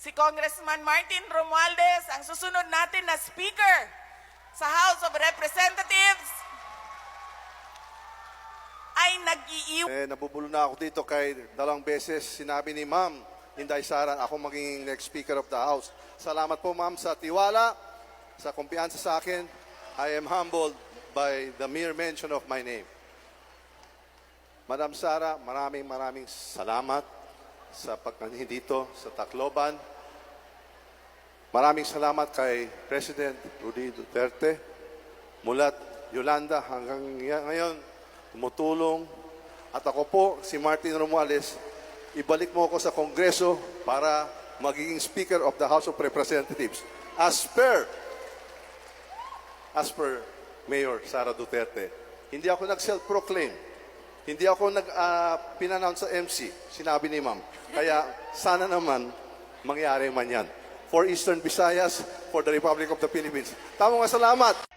si Congressman Martin Romualdez, ang susunod natin na Speaker sa House of Representatives, ay nag-iiwan. Nabubulo na ako dito kay dalawang beses sinabi ni Ma'am Inday Sara ako maging next Speaker of the House. Salamat po Ma'am sa tiwala, sa kumpiyansa sa akin. I am humbled by the mere mention of my name. Madam Sara, maraming salamat sa pagkanhin dito sa Tacloban. Maraming salamat kay President Rudy Duterte, mulat Yolanda hanggang ngayon, tumutulong. At ako po, si Martin Romualdez, ibalik mo ako sa Kongreso para magiging Speaker of the House of Representatives. As per Mayor Sara Duterte. Hindi ako nag-self-proclaim. Hindi ako pinannounce sa MC. Sinabi ni Ma'am. Kaya sana naman mangyari man yan. For Eastern Visayas, for the Republic of the Philippines. Tamang salamat.